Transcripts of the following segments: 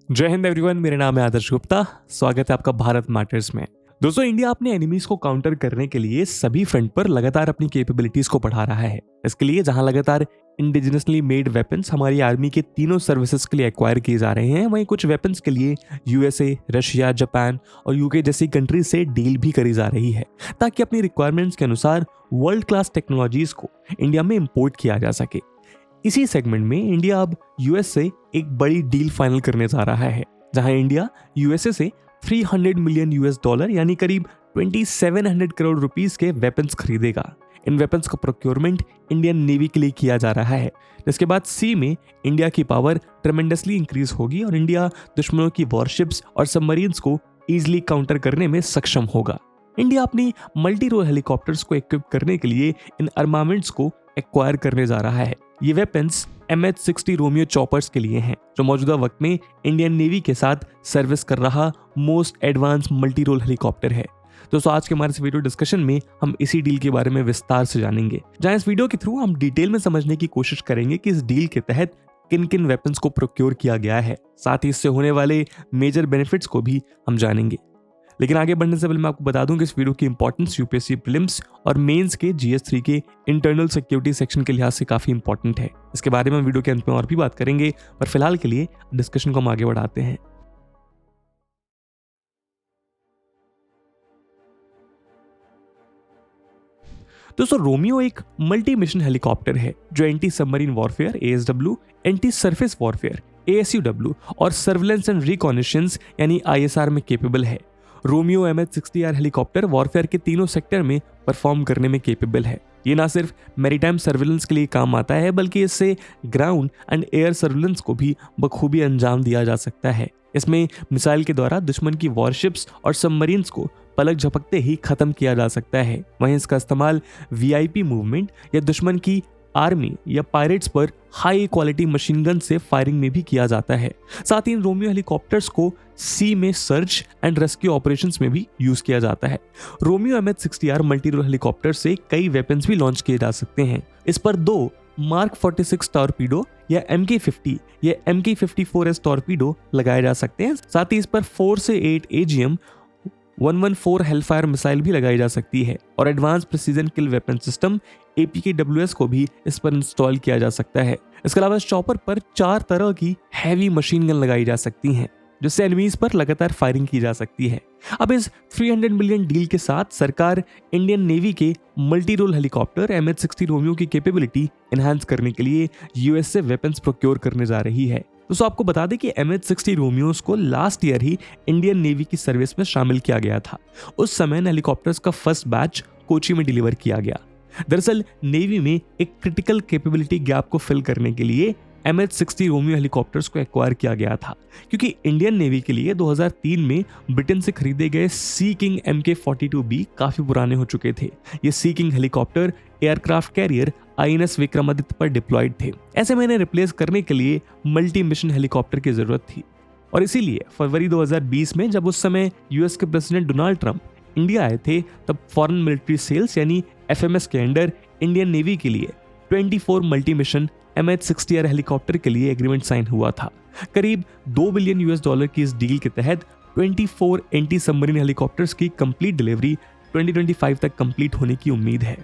जय हिंद एवरीवन, मेरा नाम है आदर्श गुप्ता। स्वागत है आपका भारत मैटर्स में। दोस्तों, इंडिया अपने एनिमीज को काउंटर करने के लिए सभी फ्रंट पर लगातार अपनी कैपेबिलिटीज को बढ़ा रहा है। इसके लिए जहां लगातार इंडिजिनसली मेड वेपन्स हमारी आर्मी के तीनों सर्विसेज के लिए एक्वायर किए जा रहे हैं, वहीं कुछ वेपन्स के लिए यूएसए, रशिया, जापान और यूके जैसी कंट्री से डील भी करी जा रही है ताकि अपनी रिक्वायरमेंट्स के अनुसार वर्ल्ड क्लास टेक्नोलॉजीज को इंडिया में इंपोर्ट किया जा सके। इसी सेगमेंट में इंडिया अब यूएस से एक बड़ी डील फाइनल करने जा रहा है, जहां इंडिया यूएसए से 300 मिलियन यूएस डॉलर यानी करीब 2700 करोड़ रुपीस के वेपन्स खरीदेगा। इन वेपन्स का प्रोक्योरमेंट इंडियन नेवी के लिए किया जा रहा है, जिसके बाद सी में इंडिया की पावर ट्रेमेंडसली इंक्रीज होगी और इंडिया दुश्मनों की वॉरशिप्स और सबमरीन्स को इजीली काउंटर करने में सक्षम होगा। इंडिया अपनी मल्टी रोल हेलीकॉप्टर्स को इक्विप करने के लिए इन आर्मामेंट्स को एक्वायर करने जा रहा है। ये वेपन्स MH-60 रोमियो चॉपर्स के लिए हैं, जो मौजूदा वक्त में इंडियन नेवी के साथ सर्विस कर रहा most advance multi role helicopter है। दोस्तों, आज के हमारे इस वीडियो डिस्कशन में हम इसी डील के बारे में विस्तार से जानेंगे, जहां इस वीडियो के थ्रू हम डिटेल में समझने की कोशिश करेंगे कि इस डील के तहत किन किन वेपन्स को प्रोक्योर किया गया है, साथ ही इससे होने वाले मेजर बेनिफिट्स को भी हम जानेंगे। लेकिन आगे बढ़ने से पहले मैं आपको बता दूं कि इस वीडियो की इंपॉर्टेंस यूपीएससी प्रीलिम्स और मेंस के GS3 के इंटरनल सिक्योरिटी सेक्शन के लिहाज से काफी इंपॉर्टेंट है। इसके बारे में हम वीडियो के अंत में और भी बात करेंगे, पर फिलहाल के लिए डिस्कशन को हम आगे बढ़ाते हैं। दोस्तों, रोमियो एक मल्टी मिशन हेलीकॉप्टर है जो anti submarine warfare ASW, anti surface warfare ASUW और सर्विलेंस एंड रिकॉनिशंस यानी ISR में केपेबल है। रोमियो MH-60R हेलीकॉप्टर वॉरफेयर के तीनों सेक्टर में परफॉर्म करने में केपेबल है। ये ना सिर्फ मैरीटाइम सर्विलेंस के लिए काम आता है, बल्कि इससे ग्राउंड एंड एयर सर्विलेंस को भी बखूबी अंजाम दिया जा सकता है। इसमें मिसाइल के द्वारा दुश्मन की वॉरशिप्स और सबमरीन्स को पलक झपकते ही खत्म किया जा सकता है। वहीं इसका इस्तेमाल VIP मूवमेंट या दुश्मन की आर्मी या पायरेट्स पर हाई क्वालिटी मशीन गन से फायरिंग में भी किया जाता है। साथ ही इन रोमियो हेलीकॉप्टर्स को सी में सर्च एंड रेस्क्यू ऑपरेशंस में भी यूज किया जाता है। Romeo MH-60R multi role helicopter से कई वेपन्स भी लॉन्च किए जा सकते हैं। इस पर 2 Mark 46 टॉर्पीडो या MK50 या MK54S टॉर्पीडो लगाए जा सकते हैं। साथ ही इस पर 4 से 8 AGM-114 हेलफायर मिसाइल भी लगाई जा सकती है और एडवांस प्रिसीजन किल वेपन सिस्टम APKWS को भी इस पर इंस्टॉल किया जा सकता है। इसके अलावा इस चॉपर पर 4 तरह की हैवी मशीन गन लगाई जा सकती हैं, जिससे एनिमीज पर लगातार फायरिंग की जा सकती है। अब इस 300 मिलियन डील के साथ सरकार इंडियन नेवी के multi role helicopter MH-60 Romeo की कैपेबिलिटी एनहांस करने के लिए यूएस से वेपन्स प्रोक्योर करने जा रही है। दोस्तों, आपको बता दें कि MH-60 रोमियोस को लास्ट ईयर ही इंडियन नेवी की सर्विस में शामिल किया गया था। उस समय हेलीकॉप्टर्स का फर्स्ट बैच कोची में डिलीवर किया गया। दरअसल नेवी में एक क्रिटिकल कैपेबिलिटी गैप को फिल करने के लिए MH-60 रोमियो हेलीकॉप्टर्स को एक्वायर किया गया था, क्योंकि इंडियन नेवी के लिए 2003 में ब्रिटेन से खरीदे गए सी किंग MK-42B काफी पुराने हो चुके थे। ये Sea King helicopter aircraft carrier INS Vikramaditya पर डिप्लॉयड थे। ऐसे में इन्हें रिप्लेस करने के लिए मल्टी मिशन हेलीकॉप्टर की जरूरत थी और इसीलिए फरवरी 2020 में जब उस समय यूएस के प्रेसिडेंट डोनाल्ड ट्रंप इंडिया आए थे, तब फॉरेन मिलिट्री सेल्स यानी FMS के अंडर इंडियन नेवी के लिए 24 मल्टी मिशन MH-60R हेलीकॉप्टर के लिए एग्रीमेंट साइन हुआ था। करीब $2 बिलियन की इस डील के तहत 24 एंटी सबमरीन हेलीकॉप्टर्स की कंप्लीट डिलीवरी 2025 तक कंप्लीट होने की उम्मीद है।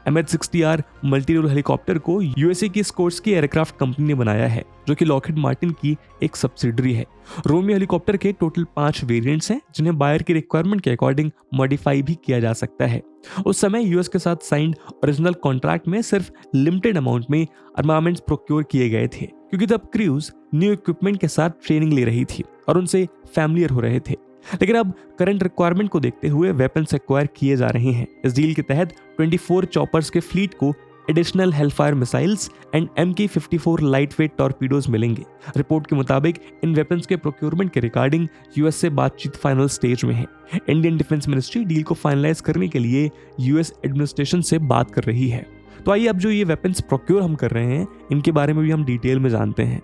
MH-60R मल्टी रोल हेलीकॉप्टर को यूएसए की स्कोर्ट्सकी एयरक्राफ्ट कंपनी ने बनाया है, जो कि लॉकहीड मार्टिन की एक सब्सिडरी है। रोमियो हेलीकॉप्टर के टोटल 5 वेरिएंट्स हैं, जिन्हें बायर की रिक्वायरमेंट के अकॉर्डिंग मॉडिफाई भी किया जा सकता है। उस समय यूएस के साथ साइंड ओरिजिनल कॉन्ट्रैक्ट में सिर्फ लिमिटेड अमाउंट में आर्मामेंट्स प्रोक्योर किए गए थे, क्योंकि तब क्रूज न्यू इक्विपमेंट के साथ ट्रेनिंग ले रही थी और उनसे फैमिलियर हो रहे थे। लेकिन अब करंट रिक्वायरमेंट को देखते हुए वेपन्स एक्वायर किए जा रहे हैं। इस डील के तहत 24 चॉपर्स के फ्लीट को additional Hellfire missiles and MK54 lightweight torpedoes मिलेंगे। रिपोर्ट के मुताबिक इन वेपन्स के प्रोक्योरमेंट के रिगार्डिंग यूएस से बातचीत फाइनल स्टेज में है। इंडियन डिफेंस मिनिस्ट्री डील को फाइनलाइज करने के लिए यूएस एडमिनिस्ट्रेशन से बात कर रही है। तो आइए अब जो ये वेपन्स प्रोक्योर हम कर रहे हैं, इनके बारे में भी हम डिटेल में जानते हैं।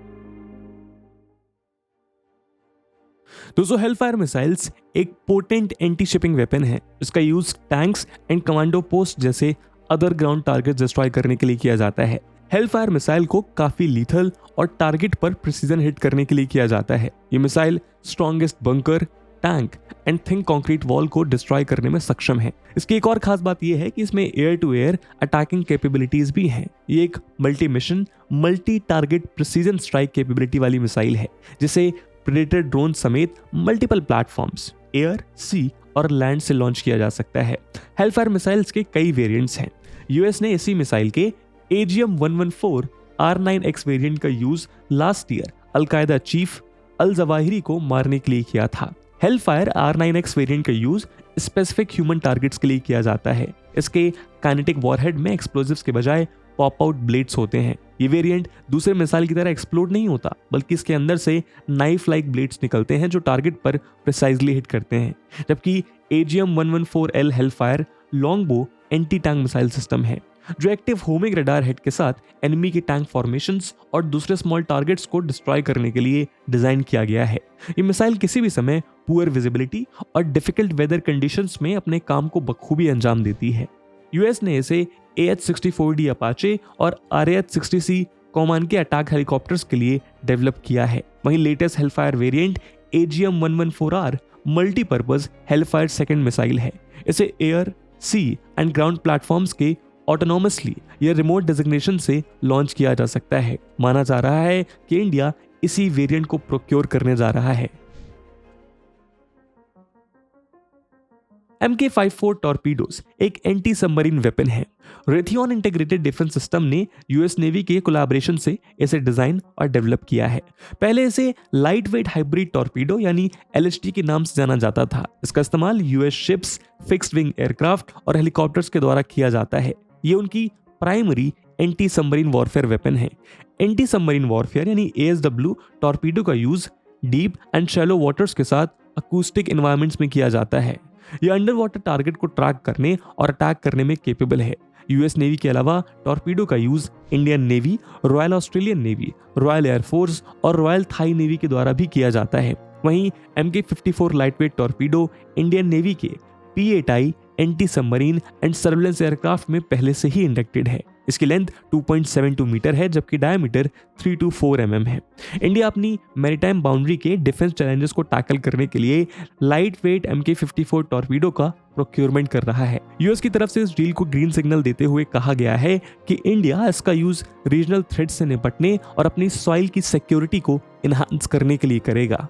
दोस्तों, हेलफायर मिसाइल्स एक पोटेंट एंटी शिपिंग वेपन है। इसका use tanks and commando post जैसे अदर ग्राउंड टारगेट डिस्ट्रॉय करने के लिए किया जाता है। हेलफायर मिसाइल को काफी लीथल और टारगेट पर प्रिसीजन हिट करने के लिए किया जाता है। ये missile strongest bunker, tank and think concrete wall को डिस्ट्रॉय करने में सक्षम है। इसकी एक और खास बात यह है कि इसमें air to air attacking capabilities भी हैं। ये एक multi mission, multi target precision strike capability वाली मिसाइल है, जिसे प्रेडेटर ड्रोन समेत मल्टीपल प्लेटफॉर्म्स एयर, सी और लैंड से लॉन्च किया जा सकता है। हेलफायर मिसाइल्स के कई वेरिएंट्स हैं। यूएस ने इसी मिसाइल के AGM-114 R9X वेरिएंट का use last year al Qaeda chief al Zawahiri को मारने के लिए किया था। हेलफायर R9X वेरिएंट का यूज स्पेसिफिक ह्यूमन टारगेट्स के लिए किया जाता है। इसके काइनेटिक वॉरहेड में एक्सप्लोजिव्स के बजाय पॉप आउट ब्लेड्स होते हैं। ये वेरिएंट दूसरे मिसाइल की तरह एक्सप्लोड नहीं होता, बल्कि इसके अंदर से नाइफ लाइक ब्लेड्स निकलते हैं जो टारगेट पर प्रिसाइजली हिट करते हैं। जबकि AGM-114L Hellfire Longbow anti tank missile system है, जो एक्टिव होमिंग रडार हेड के साथ एनिमी के टैंक फॉर्मेशंस और दूसरे स्मॉल टारगेट्स को डिस्ट्रॉय करने के लिए डिजाइन किया गया है। ये मिसाइल किसी भी समय पुअर विजिबिलिटी और डिफिकल्ट वेदर कंडीशंस में अपने काम को बखूबी अंजाम देती है। यूएस ने इसे AH-64D अपाचे और RAH-60C कॉमान के अटैक हेलीकॉप्टर्स के लिए डेवलप किया है। वहीं latest Hellfire variant AGM-114R multipurpose Hellfire second missile है। इसे air, sea and ground platforms के ऑटोनोमसली या रिमोट डेजिग्नेशन से लॉन्च किया जा सकता है। माना जा रहा है कि इंडिया इसी वेरिएंट को प्रोक्योर करने जा रहा है। MK-54 टॉर्पीडोज एक एंटी सबमरीन वेपन है। रेथियन इंटीग्रेटेड डिफेंस सिस्टम ने यूएस नेवी के कोलैबोरेशन से इसे डिजाइन और डेवलप किया है। पहले इसे लाइट वेट हाइब्रिड टॉर्पीडो यानी LHT के नाम से जाना जाता था। इसका इस्तेमाल US ships, fixed wing aircraft और हेलीकॉप्टर्स के द्वारा किया जाता है। ये उनकी primary anti submarine warfare weapon है। एंटी सबमरीन वॉरफेयर यानी ASW टॉर्पीडो का use deep and shallow waters के साथ अकूस्टिक एनवायरमेंट्स में किया जाता है। यह अंडर वाटर टारगेट को ट्रैक करने और अटैक करने में केपेबल है। यूएस नेवी के अलावा टॉर्पीडो का use Indian navy, royal Australian navy, royal air force और रॉयल थाई नेवी के द्वारा भी किया जाता है। वहीं MK-54 lightweight torpedo Indian Navy के P-8I anti submarine and surveillance aircraft में पहले से ही इंडक्टेड है। इसकी लेंथ 2.72 मीटर है, जबकि डायमीटर 3 to 4 mm है। इंडिया अपनी मैरीटाइम बाउंड्री के डिफेंस चैलेंजेस को टैकल करने के लिए लाइट वेट MK-54 टॉर्पीडो का प्रोक्योरमेंट कर रहा है। यूएस की तरफ से इस डील को ग्रीन सिग्नल देते हुए कहा गया है कि इंडिया इसका यूज रीजनल थ्रेट से निपटने और अपनी सॉइल की सिक्योरिटी को इनहांस करने के लिए करेगा।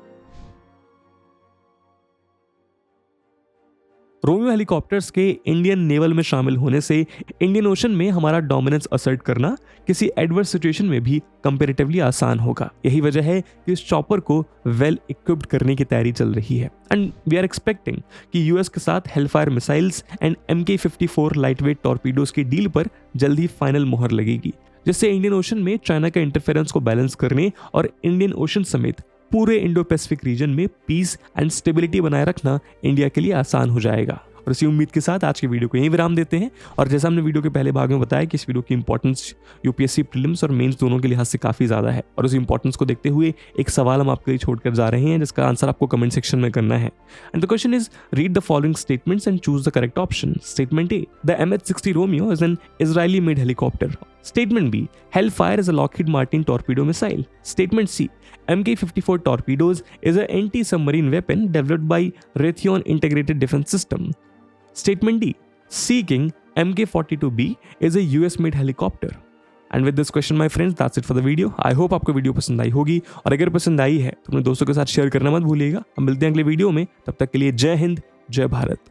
रोमियो हेलीकॉप्टर्स के इंडियन नेवल में शामिल होने से इंडियन ओशन में हमारा डोमिनेंस असर्ट करना किसी एडवर्स सिचुएशन में भी कंपैरेटिवली आसान होगा। यही वजह है कि इस चॉपर को वेल इक्विप्ड करने की तैयारी चल रही है एंड वी आर एक्सपेक्टिंग कि यूएस के साथ Hellfire missiles and MK-54 lightweight torpedoes की डील पर जल्द ही फाइनल मोहर लगेगी, जिससे इंडियन ओशन में चाइना का इंटरफेरेंस को बैलेंस करने और इंडियन ओशन समेत पूरे इंडो पैसिफिक रीजन में पीस एंड स्टेबिलिटी बनाए रखना इंडिया के लिए आसान हो जाएगा। और इसी उम्मीद के साथ आज के वीडियो को यहीं विराम देते हैं। और जैसा हमने वीडियो के पहले भाग में बताया कि इस वीडियो की इंपॉर्टेंस यूपीएससी प्रीलिम्स और मेंस दोनों के लिहाज से काफी ज्यादा है, और उस इंपॉर्टेंस को देखते हुए एक सवाल हम आपके लिए छोड़कर जा रहे हैं, जिसका आंसर आपको कमेंट सेक्शन में करना है। And the question is, read the following statements and choose the correct option. Statement A, the MH-60 Romeo is an Israeli made helicopter. Statement B, Hellfire is a Lockheed Martin torpedo missile. Statement C, MK-54 torpedoes is an anti-submarine weapon developed by Raytheon Integrated Defense System. Statement D, Sea King MK-42B is a US-made helicopter. And with this question, my friends, that's it for the video. I hope आपको video पसंद आई होगी, और अगर पसंद आई है तो अपने दोस्तों के साथ शेयर करना मत भूलिएगा। हम मिलते हैं अगले वीडियो में, तब तक के लिए जय हिंद, जय भारत।